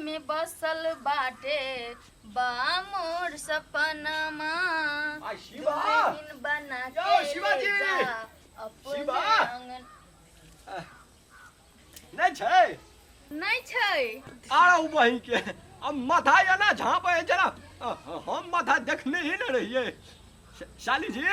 में बसल बाटे बा मोर सपनमा दुल्हन बना के ले जा अपने आंगन। नहीं छै नहीं छै आउ बही के अब माथा या ना झाँप है जरा हम माथा देखने ही न रहिए शाली जी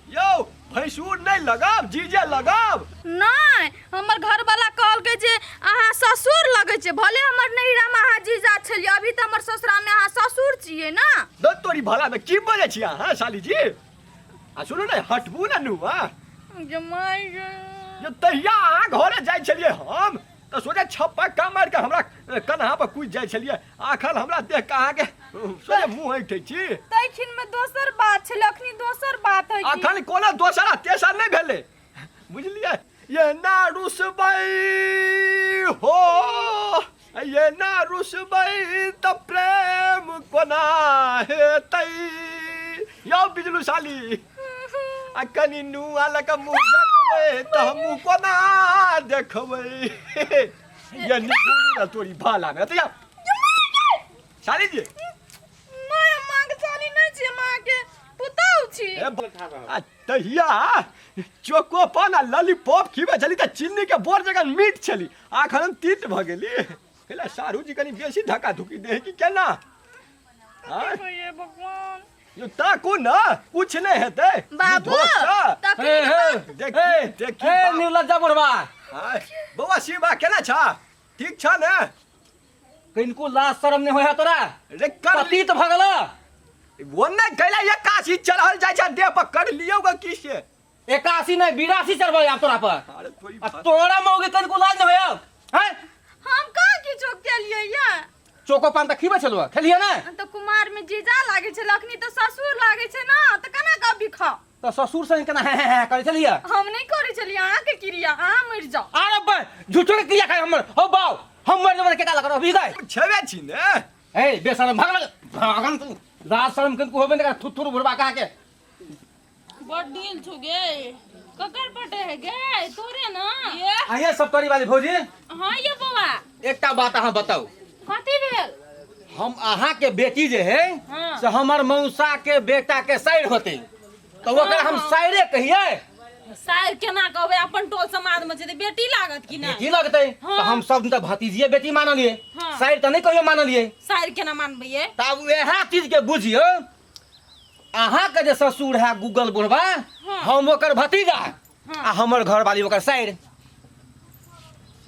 यो भैंसूर नहीं लगाब जीजे लगाब नहीं हमर घर वाला कहल के जे अहाँ ससुर लगे छे भले हमर नैहरा में अहाँ जीजा छलिए अभी त हमर ससुरा में अहाँ ससुर छिए ना। दो तोरी भला में की बजे छी हां शाली जी आ सुनो न हटबू न नु जमाई ये तहिया अहाँ घरे जाय छलिए हम तो सोचे छप्पा मार के हमरा कन्हा पर कूद जाय छलिए आखल हमरा देख के अहाँ के सोचे मुंह ऐठै छी तैखिन में दोसर बात छले अखनी दोसर बात है अखन कोनो दोसरा तेसर नहीं भेले बुझलिए ये ना रुसबई हो ये ना रुसबई त प्रेम कोना हेतै यो बिजलू साली अकनी नु आला का मुंह देखबै त हमू कोना देखबै ये निगुली ना तोरी भाला में त साली जी मैं मां के साली नहीं छी मां के पुतौ छी आ तहिया चोको पान आ लॉलीपॉप खीबे छली त चीनी के बोर जगह मीठ छली आखन तीत भ गेली हेला सारू जी कनी बेसी धक्का धुकी दे कि केना हां ये भगवान यो ताको न कुछ नहीं हेते बाबू देखी निर्लज्जा बुढ़वा बउआ शिवा केना छ ठीक छ ने किनको लाज शरम नहीं होया तोरा रे कर पति तो भगला ओने गैला एकासी चढ़ल जाय छ देह पर कर लियो ग की से 81 नहीं 82 चढ़बे आप तोरा पर अरे थोड़ी तोरा मौगे किनको लाज नहीं होया हैं हम कहाँ की चोक केलिए या चोको पान त खीबे छलवा खेलिए ना तो कुमार में जीजा लागे छे अखनी तो ससुर लागे छे ना तो कना कभी खा तो ससुर से केना है करे चलिए हम नहीं करे चलिए अहाँ के क्रिया अहाँ मर जाओ अरे बे झूठो के क्रिया खाए हमर हो बाऊ हम मर जब के काला करो अभी गए छेबे छी ने ए बेशरम भगन तू लाज शरम किनको होबे ना थुथुर बुढ़वा कहा के बड्डील छुगे ककर पटे है गे तोरे ना ये आइए सब तोरी वाली भौजी हां ये बउआ एकटा बात अहाँ बताओ कथि भेल हम अहाँ के बेटी जे है हाँ। से हमर मौसा के बेटा के साइड होते तो ओकरा हम साइडे कहिए साइर केना कहबे अपन टोल समाज में जे बेटी लागत कि ना बेटी लगते हाँ। तो हम सब तो भतीजिए बेटी मानलिए हाँ। साइड तो नहीं कहियो मानलिए साइर केना मानबे ये तब वह चीज के बुझियो अहाँ के जे ससुर है गूगल बुढ़वा हाँ। हम ओकर भतीजा हाँ। आ हमर घर वाली ओकर साइड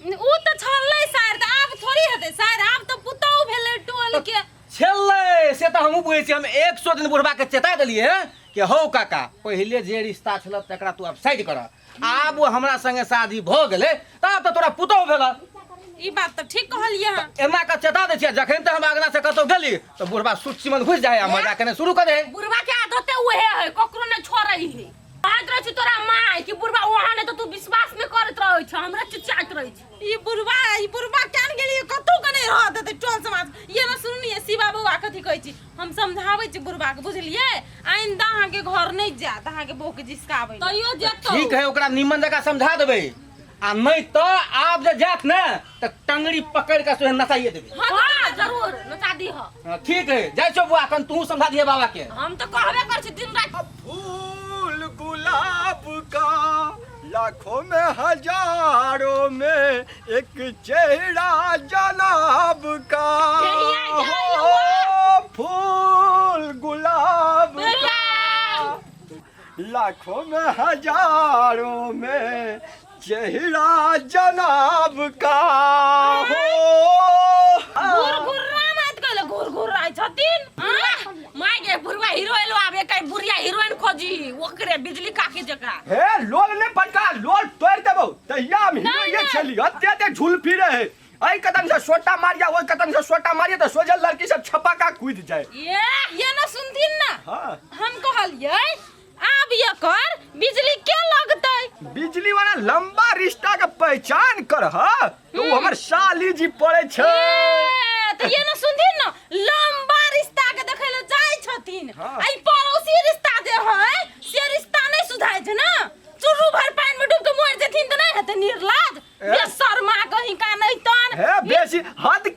उ त छल्लै साइर त आब थोड़ी हेतै साइर आब त पुतौ भेलै टोल के छेल्लै से तो हम बुझे छी हम 100 दिन बुढ़वा के चेता देलिए कि हौ काका पहले जे रिश्ता छल तकरा तू अब साइड कर आब वो हमरा संगे शादी भ गेलै तब तो तोरा पुतौ भेल ई बात त ठीक कहलिए हां एना का चेता दे छियै जखन त हम आगना से कतौ गेली तो बुढ़वा सुत सिमन घुस जाए मजा कने शुरू कर दे बुढ़वा के आदत उहे है ककरो ने छोड़ै है बात रह छी तोरा माय कि बुढ़वा वहां ने तो तू विश्वास में करत रहै छ हमरा चिचात रहै छ ई बुढ़वा कान गेली कतौ कने रह देते टोल समाज ये न सुननी शिवा बउआ कथि कहै छी हम समझाबै छी बुढ़वा के बुझलिए आइंदा अहाँ के घर नहीं जात अहाँ के बहू के जिसकाबै तइयो जेतो ठीक है ओकरा निमन जगह समझा देबै आ नहीं तो आप जे जात न त टंगड़ी पकड़ के सोहे नचाइए देबै हां जरूर नचा दी ह ठीक है जाय छो बुआ कन तू समझा दिए बाबा के हम तो कहबे कर छी दिन रात फूल गुलाब का लाखों में हजारों में एक चेहरा जनाब का हो फूल गुलाब का लाखों में हजारों में चेहरा जनाब का हो घुरघुर्रा मत कहले घुरघुर आइ छथिन माय गे बुढ़वा हीरो एलो आबे कई बुढ़िया हीरोइन खोजी ओकरे बिजली काके जका हे लोल ने पटका लोल तोड़ देबो तहिया हम हीरो ये छली अत्ते झूल फिरे है आई कदम से सोटा मारिया ओई कदम से सोटा मारिया तो सोजल लड़की सब छपा का कूद जाए ये ना सुनथिन ना हां हम कहलिए आब ये कर बिजली के लगतै बिजली वाला लंबा रिश्ता का पहचान कर ह तो हमर साली जी पड़े छ तो ये ना सुनथिन ना लंबा रिश्ता के देखले जाय छथिन हाँ। आई पड़ोसी रिश्ता जे है से रिश्ता नहीं सुधाय छै ना चुरू भर पानी में डूब के मर जेथिन त नहीं हेते निर्लाज बेशर्मा कहीं का नहीं तन हे बेसी हद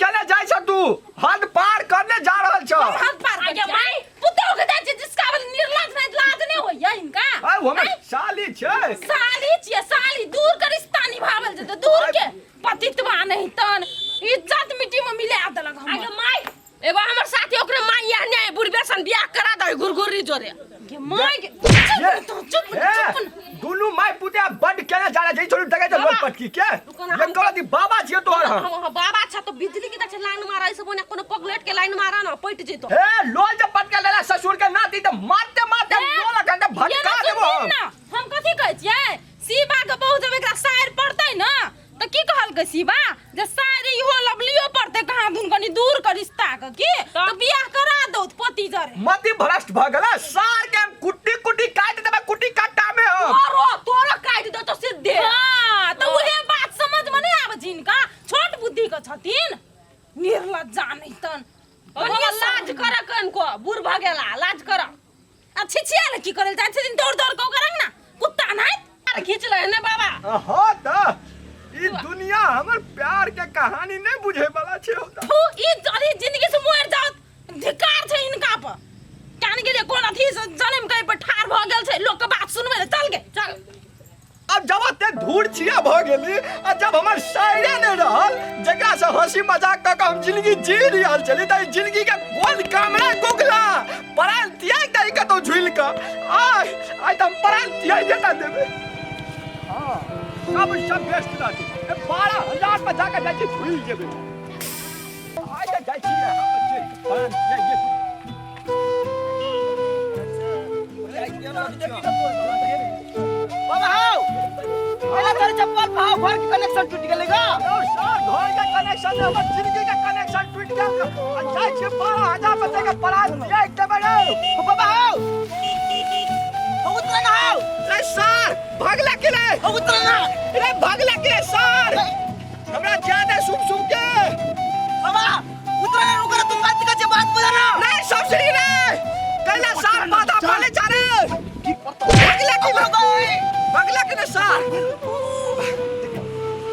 इज्जत मिट्टी में मिले आ देलक हम आगे माई एगो हमर साथी ओकरे माई यहाँ ने बुढ़बे सन बियाह करा दे गुरगुरी जोरे के माई के चुप दुनु माई पुते बड केना जाला जई छोड़ दगे तो लोग पटकी के ये कहती बाबा छियो तोहर हां बाबा छ तो बिजली के दछ लाइन मारा ऐसे बने कोनो पगलेट के लाइन मारा ना पट जेतो ए लोल जब पटके लेला ससुर के नाती त मारते मारते लोल घंटा भटका देबो हम कथि कहै छियै शिवा के बहु जब एकरा शायर पढ़तै ना त की कहल के शिवा जे शायर इहो लवलियो पढ़तै कहां दुन कनी दूर कर रिश्ता के की तो बियाह करा दो पति जरे मति भ्रष्ट भ गेला सार के कुट्टी कुट्टी काट देबे कुट्टी काटा में हो अरो तोरा काट दे तो सीधे हां तो उहे बात समझ में नहीं आवे जिनका छोट बुद्धि के छथिन निर्लज्जा नहीं तन कनिया लाज कर कन को बूढ़ भ गेला लाज कर आ छिछिया की करल जाय छथिन दौड़ दौड़ को करन ना कुत्ता नहीं खींच ले ने बाबा हां त ई दुनिया हमर प्यार के कहानी नहीं बुझे वाला छे तू ई जरी जिंदगी से मोर जात धिकार छे इनका पर कान के लिए कोन अथी से जन्म कहीं पर ठार भ गेल छे लोग के बात सुनबे ले चल गे चल अब जब ते धूड़ छिया भ गेली आ जब हमर शायरे ने रहल जकरा से हंसी मजाक क हम जिंदगी जी रहल छली त जिंदगी के गोल कामरा गोगला पराल तियाई दई के तो झुइल के आई त पराल तियाई देता देबे हां सब बेस्ट रहती 12,000 में जाके जाके झुइल जेबे आई त जाई छी हम पराल तियाई बाबा हाउ अरे तेरे चप्पल पाओ घर के कनेक्शन टूट गेलेगा ओ सर घर के कनेक्शन हमर जिंदगी के कनेक्शन टूट गेल आ जाय छै 12,000 में के पराल तियाई देबे रे बाबा हाउ हो उतरा ना हाउ रे सर भागला के रे हो उतरा ना रे भागला के सर हमरा ज्यादा सुम के बाबा उतरा ना रुको तुम बात बुझा ना नहीं सब सही रे कहला सर माथा पाले जा रे भागला के रे सर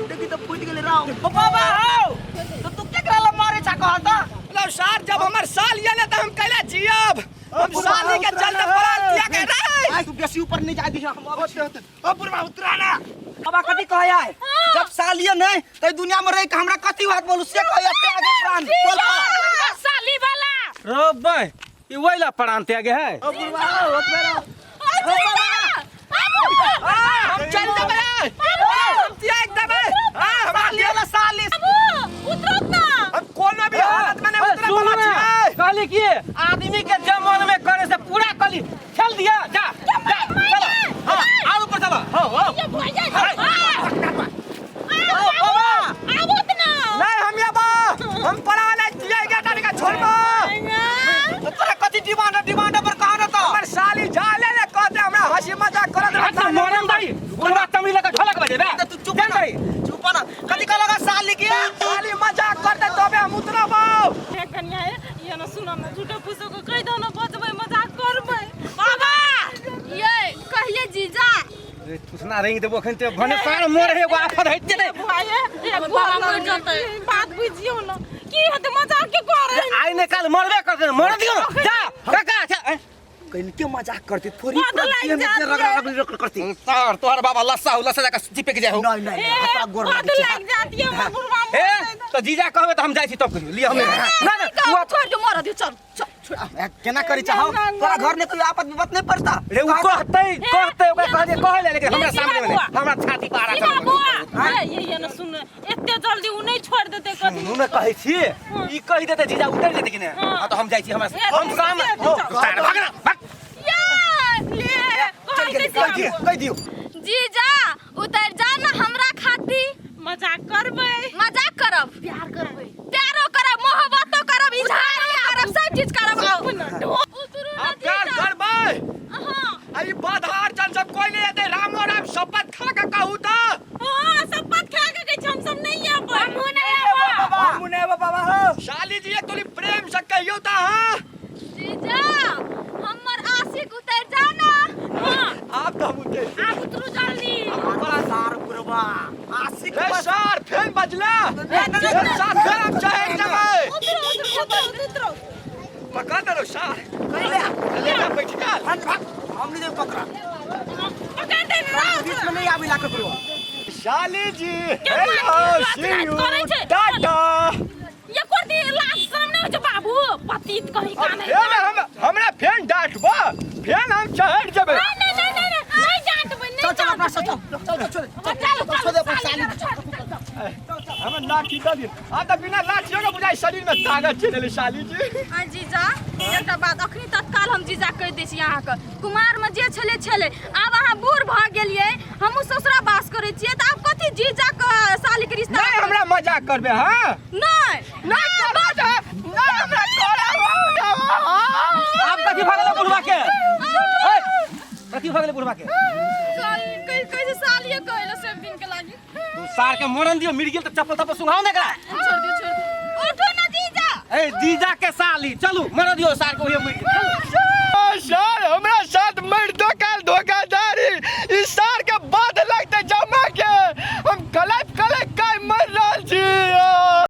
देखि तो फूट गेले राव बाबा हाउ तो तू के कराला मारे छा कहता लो सर जब हमर साल येले त हम कहला जियब हम साली के चलते पराल तिया के रे आई तू बेसी ऊपर नहीं जा दी हम अब बुढ़वा उतरा ना बाबा कथि कहै आय जब सालिए नहीं तो दुनिया में रह के हमरा कथि बात बोलू से कहै ते आगे प्राण बोल साली वाला रो भाई ई वइला प्राण ते आगे है अब बुढ़वा उतरा हम चल देबे हम तिया देबे हां साली वाला साली उतरत ना हम कोनो भी हालत में नहीं उतरे वाला छै कहली कि आदमी के जमन में करे से पूरा कली चल दिया जा चलो हां आ ऊपर चलो हो ये भाई जा बाबा आवत ना नहीं हम या बा हम पराल तिया के डाल के छोड़बो तो तोरा कथि डिमांड पर कहा न तो हमर साली जाले ले कहते हमरा हंसी मजाक करत रहता मोरन भाई बुढ़वा तमिल का ढोलक बजे बे तू चुप ना कथि का लगा साली के साली मजाक करते तबे हम उतरबो हे कन्या ये न सुनो न झूठो फूसो को कह दो न बचबे मजाक करबे बाबा ये कहिए जीजा तुसना रही देबो खन ते भने सार मोर हे एगो आफत हइते नै भाई ये बाबा मर जते बात बुझियो न की हते मजाक के करे आई ने काल मरबे करते मर दियो जा काका कहीं के मजाक करती थोड़ी रगड़ करती सर तोहर बाबा लस्सा जाकर चिपक जाए हो नहीं हतरा गोर लग जाती है बुढ़वा ए तो जीजा कहबे तो हम जाई छी तब कहियो लिया हमें ना तू छोड़ जो मर दे चल केना करी चाहो तोरा घर में कोई आपत विपत नहीं पड़ता रे उ कहते ओकरा कह ले लेकिन हमरा सामने में हमरा छाती पर आ रहा ये न सुन एते जल्दी उ नहीं छोड़ देते कभी नु में कहै छी ई कहि देते जीजा उतर जेते कि ने हां तो हम जाई छी हमरा हम सामने भागना कह दियो जीजा उतर जा ना हमरा खाती मजाक करबे मजाक करब प्यार करबे प्यारो करब मोहब्बतो करब इजहार करब सब चीज करब प्यार करबे हां आई बाधार चल सब कोई नहीं आते राम शपथ खा के कहू त हां शपथ खा के कहै हम सब नहीं आबो हम नहीं आबो बाबा हो शाली जी तोरी प्रेम से कहियो त हां जीजा हमर आशिक उतर जा ना हां आप तो हम उतर आप उतरो जल्दी बड़ा सार पुरवा आशिक सर फेन बजला साथ फेन हम चाहे जमे उतरो पकड़ दो सर ले बैठ गया हम नहीं पकड़ा पकड़ दे बीच में नहीं आबी लाके पुरवा शाली जी हेलो सी यू टाटा जीत कहीं का नहीं फेन हमरा फेन डांटबो फेन हम चढ़ जेबै नहीं डांटबै नहीं चल अपना से हम लाठी दे दिन आ त बिना लाठी के बुझाइ शरीर में ताकत छै ने साली जी आ जीजा एकटा बात अखनी तत्काल हम जीजा कहि दै छी अहाँ के कुमार में जे छले आब अहाँ बूढ़ भ गेलियै हमहु ससुरा बास करै छियै त आब कथि जीजा के साली के रिश्ता नहीं हमरा मजाक करबे हां नहीं नहीं हमरा तोरा आप कथी भगले बुढ़वा के ए कथी भगले बुढ़वा के कैसे सालिए कहले सब दिन के लागी तू सार के मोरन दियो मिल गेल त चप्पल तप सुंघाओ ने एकरा छोड़ दियो उठो ना जीजा ए जीजा के साली चलू मोरन दियो सार को ये